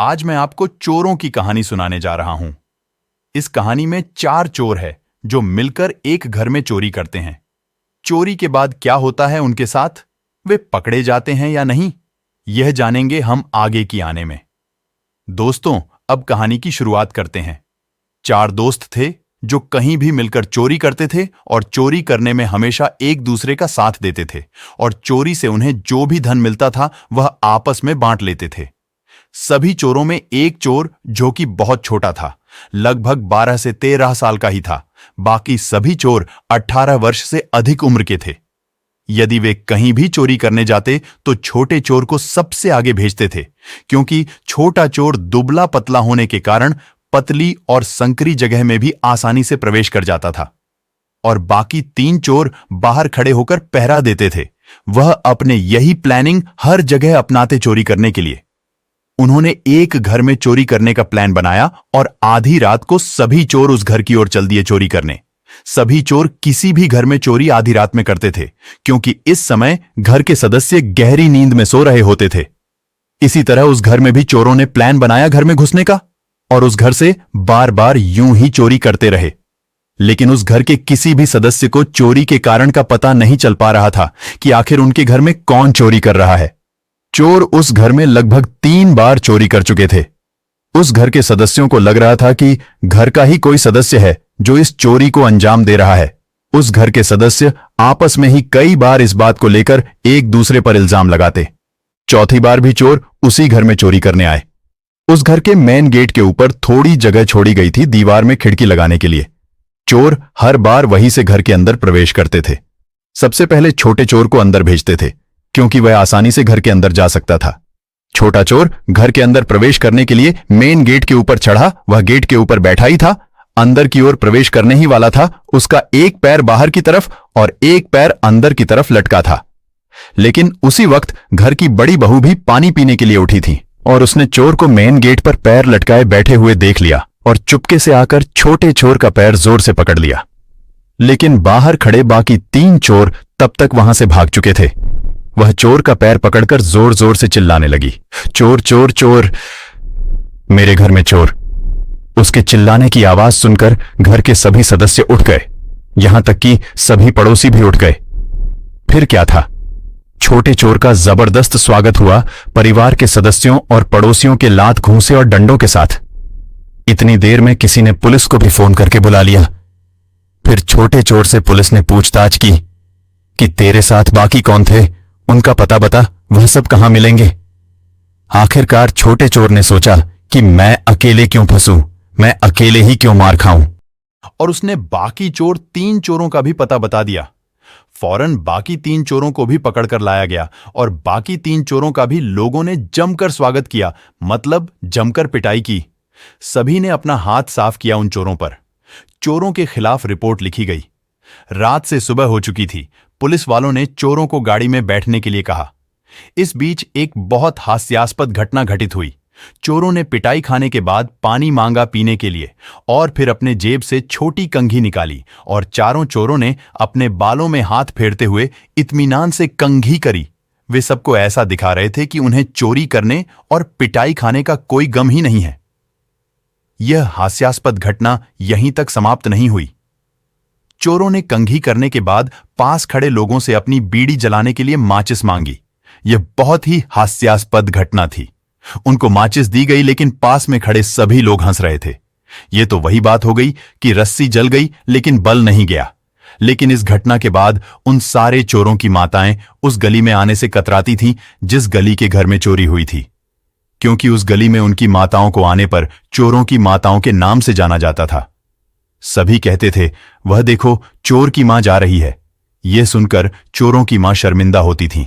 आज मैं आपको चोरों की कहानी सुनाने जा रहा हूं। इस कहानी में 4 चोर हैं जो मिलकर एक घर में चोरी करते हैं। चोरी के बाद क्या होता है उनके साथ, वे पकड़े जाते हैं या नहीं, यह जानेंगे हम आगे की आने में। दोस्तों, अब कहानी की शुरुआत करते हैं। 4 दोस्त थे जो कहीं भी मिलकर चोरी करते थे और चोरी करने में हमेशा एक दूसरे का साथ देते थे और चोरी से उन्हें जो भी धन मिलता था वह आपस में बांट लेते थे। सभी चोरों में एक चोर जो कि बहुत छोटा था, लगभग 12 से 13 साल का ही था। बाकी सभी चोर 18 वर्ष से अधिक उम्र के थे। यदि वे कहीं भी चोरी करने जाते तो छोटे चोर को सबसे आगे भेजते थे, क्योंकि छोटा चोर दुबला पतला होने के कारण पतली और संकरी जगह में भी आसानी से प्रवेश कर जाता था। और बाकी 3 चोर बाहर खड़े होकर पहरा देते थे। वह अपने यही प्लानिंग हर जगह अपनाते चोरी करने के लिए। उन्होंने एक घर में चोरी करने का प्लान बनाया और आधी रात को सभी चोर उस घर की ओर चल दिए चोरी करने। सभी चोर किसी भी घर में चोरी आधी रात में करते थे, क्योंकि इस समय घर के सदस्य गहरी नींद में सो रहे होते थे। इसी तरह उस घर में भी चोरों ने प्लान बनाया घर में घुसने का और उस घर से बार बार यूं ही चोरी करते रहे। लेकिन उस घर के किसी भी सदस्य को चोरी के कारण का पता नहीं चल पा रहा था कि आखिर उनके घर में कौन चोरी कर रहा है। चोर उस घर में लगभग 3 बार चोरी कर चुके थे। उस घर के सदस्यों को लग रहा था कि घर का ही कोई सदस्य है जो इस चोरी को अंजाम दे रहा है। उस घर के सदस्य आपस में ही कई बार इस बात को लेकर एक दूसरे पर इल्जाम लगाते। चौथी बार भी चोर उसी घर में चोरी करने आए। उस घर के मेन गेट के ऊपर थोड़ी जगह छोड़ी गई थी दीवार में खिड़की लगाने के लिए। चोर हर बार वहीं से घर के अंदर प्रवेश करते थे। सबसे पहले छोटे चोर को अंदर भेजते थे, क्योंकि वह आसानी से घर के अंदर जा सकता था। छोटा चोर घर के अंदर प्रवेश करने के लिए मेन गेट के ऊपर चढ़ा। वह गेट के ऊपर बैठा ही था, अंदर की ओर प्रवेश करने ही वाला था। उसका एक पैर बाहर की तरफ और एक पैर अंदर की तरफ लटका था। लेकिन उसी वक्त घर की बड़ी बहू भी पानी पीने के लिए उठी थी और उसने चोर को मेन गेट पर पैर लटकाए बैठे हुए देख लिया और चुपके से आकर छोटे चोर का पैर जोर से पकड़ लिया। लेकिन बाहर खड़े बाकी 3 चोर तब तक वहां से भाग चुके थे। वह चोर का पैर पकड़कर जोर जोर से चिल्लाने लगी, चोर चोर चोर, मेरे घर में चोर। उसके चिल्लाने की आवाज सुनकर घर के सभी सदस्य उठ गए, यहां तक कि सभी पड़ोसी भी उठ गए। फिर क्या था, छोटे चोर का जबरदस्त स्वागत हुआ परिवार के सदस्यों और पड़ोसियों के लात घूंसे और डंडों के साथ। इतनी देर में किसी ने पुलिस को भी फोन करके बुला लिया। फिर छोटे चोर से पुलिस ने पूछताछ की कि तेरे साथ बाकी कौन थे, उनका पता बता, वह सब कहां मिलेंगे। आखिरकार छोटे चोर ने सोचा कि मैं अकेले क्यों फंसूं, मैं अकेले ही क्यों मार खाऊं, और उसने बाकी 3 चोरों का भी पता बता दिया। फौरन बाकी 3 चोरों को भी पकड़कर लाया गया और बाकी 3 चोरों का भी लोगों ने जमकर स्वागत किया, मतलब जमकर पिटाई की। सभी ने अपना हाथ साफ किया उन चोरों पर। चोरों के खिलाफ रिपोर्ट लिखी गई। रात से सुबह हो चुकी थी। पुलिस वालों ने चोरों को गाड़ी में बैठने के लिए कहा। इस बीच एक बहुत हास्यास्पद घटना घटित हुई। चोरों ने पिटाई खाने के बाद पानी मांगा पीने के लिए और फिर अपने जेब से छोटी कंघी निकाली और चारों चोरों ने अपने बालों में हाथ फेरते हुए इत्मीनान से कंघी करी। वे सबको ऐसा दिखा रहे थे कि उन्हें चोरी करने और पिटाई खाने का कोई गम ही नहीं है। यह हास्यास्पद घटना यहीं तक समाप्त नहीं हुई। चोरों ने कंघी करने के बाद पास खड़े लोगों से अपनी बीड़ी जलाने के लिए माचिस मांगी। यह बहुत ही हास्यास्पद घटना थी। उनको माचिस दी गई, लेकिन पास में खड़े सभी लोग हंस रहे थे। यह तो वही बात हो गई कि रस्सी जल गई लेकिन बल नहीं गया। लेकिन इस घटना के बाद उन सारे चोरों की माताएं उस गली में आने से कतराती थीं जिस गली के घर में चोरी हुई थी, क्योंकि उस गली में उनकी माताओं को आने पर चोरों की माताओं के नाम से जाना जाता था। सभी कहते थे, वह देखो चोर की मां जा रही है। यह सुनकर चोरों की मां शर्मिंदा होती थीं।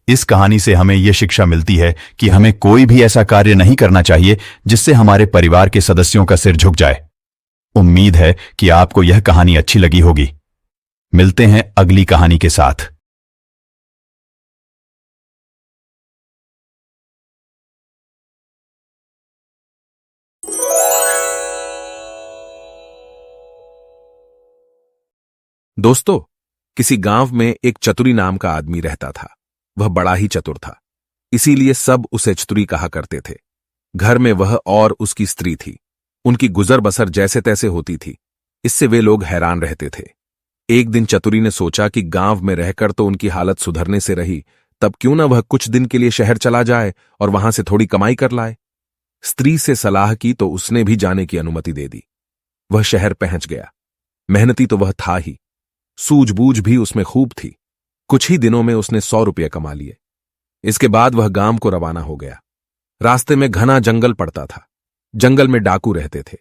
इस कहानी से हमें यह शिक्षा मिलती है कि हमें कोई भी ऐसा कार्य नहीं करना चाहिए जिससे हमारे परिवार के सदस्यों का सिर झुक जाए। उम्मीद है कि आपको यह कहानी अच्छी लगी होगी। मिलते हैं अगली कहानी के साथ। दोस्तों, किसी गांव में एक चतुरी नाम का आदमी रहता था। वह बड़ा ही चतुर था, इसीलिए सब उसे चतुरी कहा करते थे। घर में वह और उसकी स्त्री थी। उनकी गुजर बसर जैसे तैसे होती थी। इससे वे लोग हैरान रहते थे। एक दिन चतुरी ने सोचा कि गांव में रहकर तो उनकी हालत सुधरने से रही, तब क्यों न वह कुछ दिन के लिए शहर चला जाए और वहां से थोड़ी कमाई कर लाए। स्त्री से सलाह की तो उसने भी जाने की अनुमति दे दी। वह शहर पहुंच गया। मेहनती तो वह था ही, सूझबूझ भी उसमें खूब थी। कुछ ही दिनों में उसने 100 रुपये कमा लिए। इसके बाद वह गांव को रवाना हो गया। रास्ते में घना जंगल पड़ता था। जंगल में डाकू रहते थे।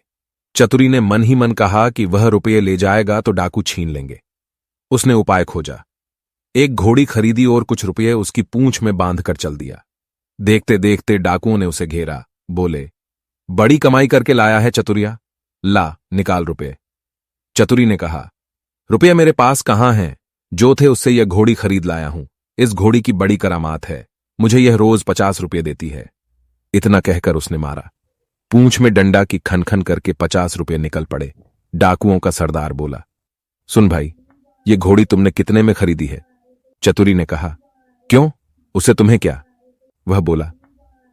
चतुरी ने मन ही मन कहा कि वह रुपये ले जाएगा तो डाकू छीन लेंगे। उसने उपाय खोजा। एक घोड़ी खरीदी और कुछ रुपये उसकी पूंछ में बांधकर चल दिया। देखते देखते डाकुओं ने उसे घेरा। बोले, बड़ी कमाई करके लाया है चतुरिया, ला निकाल रुपये। चतुरी ने कहा, रुपये मेरे पास कहाँ हैं? जो थे उससे यह घोड़ी खरीद लाया हूं। इस घोड़ी की बड़ी करामात है, मुझे यह रोज 50 रुपये देती है। इतना कहकर उसने मारा। पूंछ में डंडा की खनखन करके 50 रुपये निकल पड़े। डाकुओं का सरदार बोला, सुन भाई, ये घोड़ी तुमने कितने में खरीदी है? चतुरी ने कहा, क्यों, उससे तुम्हें क्या? वह बोला,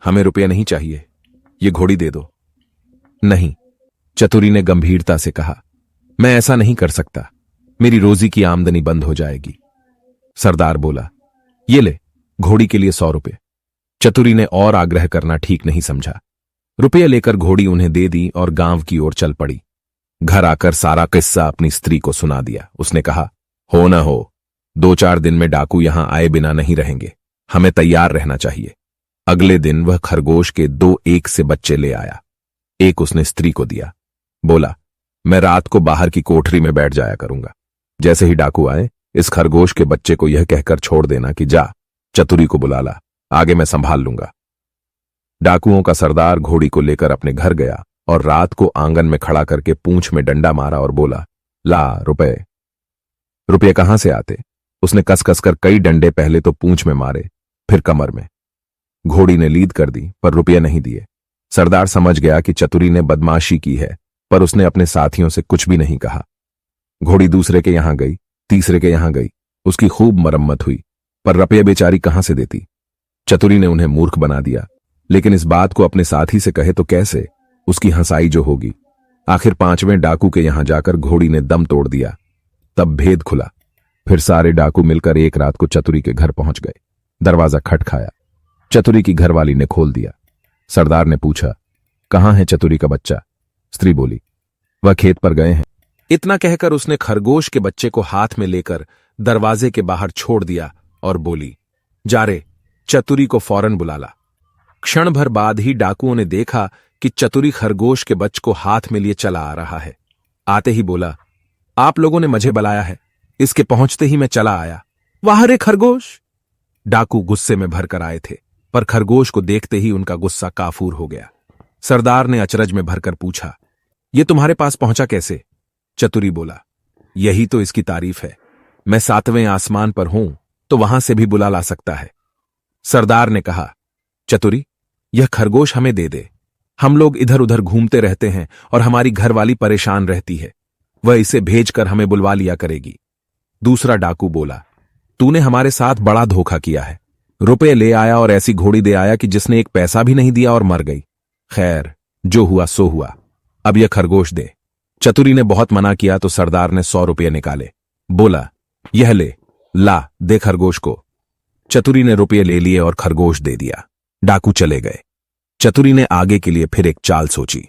हमें रुपये नहीं चाहिए, ये घोड़ी दे दो। नहीं, चतुरी ने गंभीरता से कहा, मैं ऐसा नहीं कर सकता, मेरी रोजी की आमदनी बंद हो जाएगी। सरदार बोला, ये ले, घोड़ी के लिए 100 रुपये। चतुरी ने और आग्रह करना ठीक नहीं समझा। रुपये लेकर घोड़ी उन्हें दे दी और गांव की ओर चल पड़ी। घर आकर सारा किस्सा अपनी स्त्री को सुना दिया। उसने कहा, हो न हो, 2-4 दिन में डाकू यहां आए बिना नहीं रहेंगे, हमें तैयार रहना चाहिए। अगले दिन वह खरगोश के 2 एक से बच्चे ले आया। एक उसने स्त्री को दिया। बोला, मैं रात को बाहर की कोठरी में बैठ जाया करूंगा। जैसे ही डाकू आए, इस खरगोश के बच्चे को यह कहकर छोड़ देना कि जा, चतुरी को बुला ला, आगे मैं संभाल लूंगा। डाकुओं का सरदार घोड़ी को लेकर अपने घर गया और रात को आंगन में खड़ा करके पूंछ में डंडा मारा और बोला, ला रुपए। रुपये कहां से आते? उसने कस कस कर कई डंडे पहले तो पूंछ में मारे, फिर कमर में। घोड़ी ने लीद कर दी, पर रुपये नहीं दिए। सरदार समझ गया कि चतुरी ने बदमाशी की है, पर उसने अपने साथियों से कुछ भी नहीं कहा। घोड़ी दूसरे के यहां गई, तीसरे के यहां गई, उसकी खूब मरम्मत हुई, पर रुपये बेचारी कहां से देती? चतुरी ने उन्हें मूर्ख बना दिया, लेकिन इस बात को अपने साथी से कहे तो कैसे? उसकी हंसाई जो होगी। आखिर 5वें डाकू के यहां जाकर घोड़ी ने दम तोड़ दिया। तब भेद खुला। फिर सारे डाकू मिलकर एक रात को चतुरी के घर पहुंच गए। दरवाजा खटखाया। चतुरी की घरवाली ने खोल दिया। सरदार ने पूछा, कहां है चतुरी का बच्चा? स्त्री बोली, वह खेत पर गए हैं। इतना कहकर उसने खरगोश के बच्चे को हाथ में लेकर दरवाजे के बाहर छोड़ दिया और बोली, जा रे, चतुरी को फौरन बुला ला। क्षण भर बाद ही डाकुओं ने देखा कि चतुरी खरगोश के बच्चे को हाथ में लिए चला आ रहा है। आते ही बोला, आप लोगों ने मुझे बुलाया है। इसके पहुंचते ही मैं चला आया। वाह रे खरगोश! डाकू गुस्से में भरकर आए थे, पर खरगोश को देखते ही उनका गुस्सा काफूर हो गया। सरदार ने अचरज में भरकर पूछा, ये तुम्हारे पास पहुंचा कैसे? चतुरी बोला, यही तो इसकी तारीफ है। मैं 7वें आसमान पर हूं तो वहां से भी बुला ला सकता है। सरदार ने कहा, चतुरी, यह खरगोश हमें दे दे। हम लोग इधर उधर घूमते रहते हैं और हमारी घरवाली परेशान रहती है। वह इसे भेजकर हमें बुलवा लिया करेगी। दूसरा डाकू बोला, तूने हमारे साथ बड़ा धोखा किया है। रुपए ले आया और ऐसी घोड़ी दे आया कि जिसने एक पैसा भी नहीं दिया और मर गई। खैर, जो हुआ सो हुआ। अब यह खरगोश दे। चतुरी ने बहुत मना किया तो सरदार ने 100 रुपये निकाले। बोला, यह ले, ला दे खरगोश को। चतुरी ने रुपये ले लिए और खरगोश दे दिया। डाकू चले गए। चतुरी ने आगे के लिए फिर एक चाल सोची।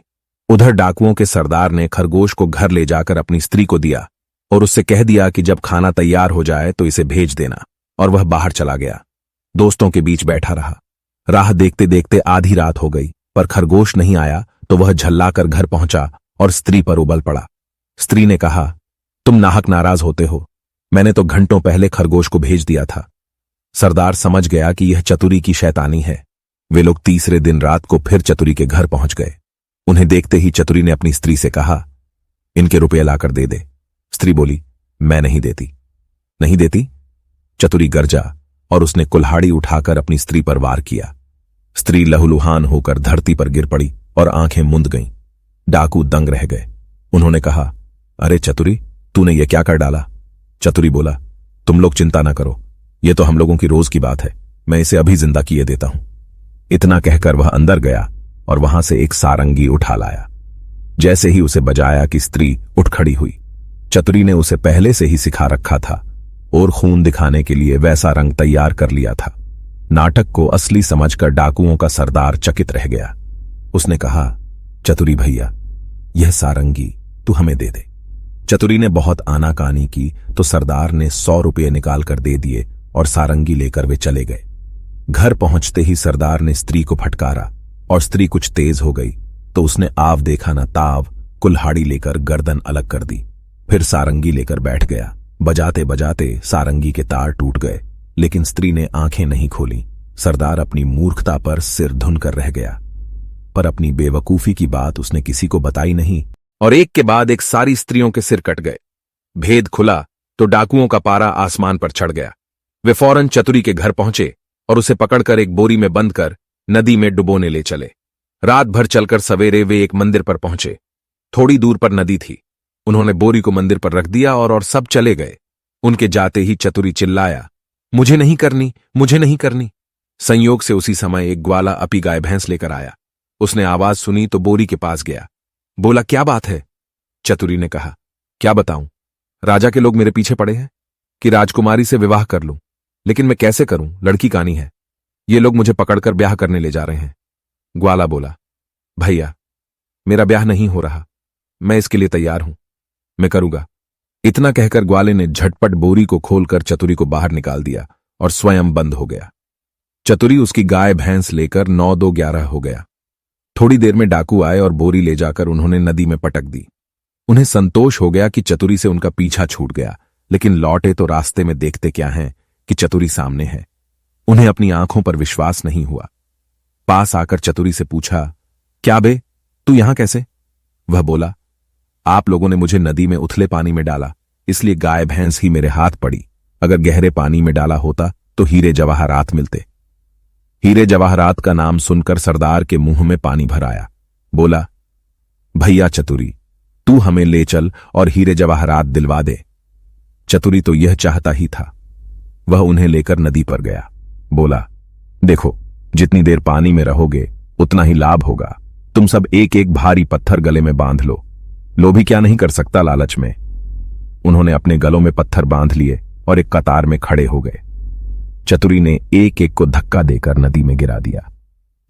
उधर डाकुओं के सरदार ने खरगोश को घर ले जाकर अपनी स्त्री को दिया और उससे कह दिया कि जब खाना तैयार हो जाए तो इसे भेज देना, और वह बाहर चला गया। दोस्तों के बीच बैठा रहा। राह देखते देखते आधी रात हो गई, पर खरगोश नहीं आया तो वह झल्लाकर घर पहुंचा और स्त्री पर उबल पड़ा। स्त्री ने कहा, तुम नाहक नाराज होते हो, मैंने तो घंटों पहले खरगोश को भेज दिया था। सरदार समझ गया कि यह चतुरी की शैतानी है। वे लोग तीसरे दिन रात को फिर चतुरी के घर पहुंच गए। उन्हें देखते ही चतुरी ने अपनी स्त्री से कहा, इनके रुपये लाकर दे दे। स्त्री बोली, मैं नहीं देती। नहीं देती? चतुरी गरजा और उसने कुल्हाड़ी उठाकर अपनी स्त्री पर वार किया। स्त्री लहूलुहान होकर धरती पर गिर पड़ी और आंखें मुंद गईं। डाकू दंग रह गए। उन्होंने कहा, अरे चतुरी, तूने ये क्या कर डाला? चतुरी बोला, तुम लोग चिंता ना करो, ये तो हम लोगों की रोज की बात है, मैं इसे अभी जिंदा किए देता हूं। इतना कहकर वह अंदर गया और वहां से एक सारंगी उठा लाया। जैसे ही उसे बजाया कि स्त्री उठ खड़ी हुई। चतुरी ने उसे पहले से ही सिखा रखा था और खून दिखाने के लिए वैसा रंग तैयार कर लिया था। नाटक को असली समझकर डाकुओं का सरदार चकित रह गया। उसने कहा, चतुरी भैया, यह सारंगी तू हमें दे दे। चतुरी ने बहुत आनाकानी की तो सरदार ने 100 रुपये निकाल कर दे दिए और सारंगी लेकर वे चले गए। घर पहुंचते ही सरदार ने स्त्री को फटकारा और स्त्री कुछ तेज हो गई तो उसने आव देखा न ताव कुल्हाड़ी लेकर गर्दन अलग कर दी। फिर सारंगी लेकर बैठ गया। बजाते बजाते सारंगी के तार टूट गए, लेकिन स्त्री ने आंखें नहीं खोली। सरदार अपनी मूर्खता पर सिर धुन कर रह गया, पर अपनी बेवकूफी की बात उसने किसी को बताई नहीं और एक के बाद एक सारी स्त्रियों के सिर कट गए। भेद खुला तो डाकुओं का पारा आसमान पर चढ़ गया। वे फौरन चतुरी के घर पहुंचे और उसे पकड़कर एक बोरी में बंद कर नदी में डुबोने ले चले। रात भर चलकर सवेरे वे एक मंदिर पर पहुंचे। थोड़ी दूर पर नदी थी। उन्होंने बोरी को मंदिर पर रख दिया और सब चले गए। उनके जाते ही चतुरी चिल्लाया, मुझे नहीं करनी, मुझे नहीं करनी। संयोग से उसी समय एक ग्वाला अपी गाय भैंस लेकर आया। उसने आवाज सुनी तो बोरी के पास गया। बोला, क्या बात है? चतुरी ने कहा, क्या बताऊं, राजा के लोग मेरे पीछे पड़े हैं कि राजकुमारी से विवाह कर लूं, लेकिन मैं कैसे करूं, लड़की कानी है। ये लोग मुझे पकड़कर ब्याह करने ले जा रहे हैं। ग्वाला बोला, भैया, मेरा ब्याह नहीं हो रहा, मैं इसके लिए तैयार हूं, मैं करूंगा। इतना कहकर ग्वाले ने झटपट बोरी को खोलकर चतुरी को बाहर निकाल दिया और स्वयं बंद हो गया। चतुरी उसकी गाय भैंस लेकर 9-2-11 हो गया। थोड़ी देर में डाकू आए और बोरी ले जाकर उन्होंने नदी में पटक दी। उन्हें संतोष हो गया कि चतुरी से उनका पीछा छूट गया, लेकिन लौटे तो रास्ते में देखते क्या हैं कि चतुरी सामने है। उन्हें अपनी आंखों पर विश्वास नहीं हुआ। पास आकर चतुरी से पूछा, क्या बे, तू यहां कैसे? वह बोला, आप लोगों ने मुझे नदी में उथले पानी में डाला, इसलिए गाय भैंस ही मेरे हाथ पड़ी। अगर गहरे पानी में डाला होता तो हीरे जवाहरात मिलते। हीरे जवाहरात का नाम सुनकर सरदार के मुंह में पानी भर आया। बोला, भैया चतुरी, तू हमें ले चल और हीरे जवाहरात दिलवा दे। चतुरी तो यह चाहता ही था। वह उन्हें लेकर नदी पर गया। बोला, देखो, जितनी देर पानी में रहोगे उतना ही लाभ होगा। तुम सब एक एक भारी पत्थर गले में बांध लो। लोभी क्या नहीं कर सकता लालच में। उन्होंने अपने गलों में पत्थर बांध लिए और एक कतार में खड़े हो गए। चतुरी ने एक एक को धक्का देकर नदी में गिरा दिया।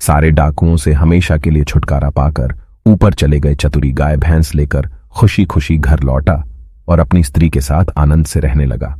सारे डाकुओं से हमेशा के लिए छुटकारा पाकर ऊपर चले गए चतुरी गाय भैंस लेकर खुशी खुशी घर लौटा और अपनी स्त्री के साथ आनंद से रहने लगा।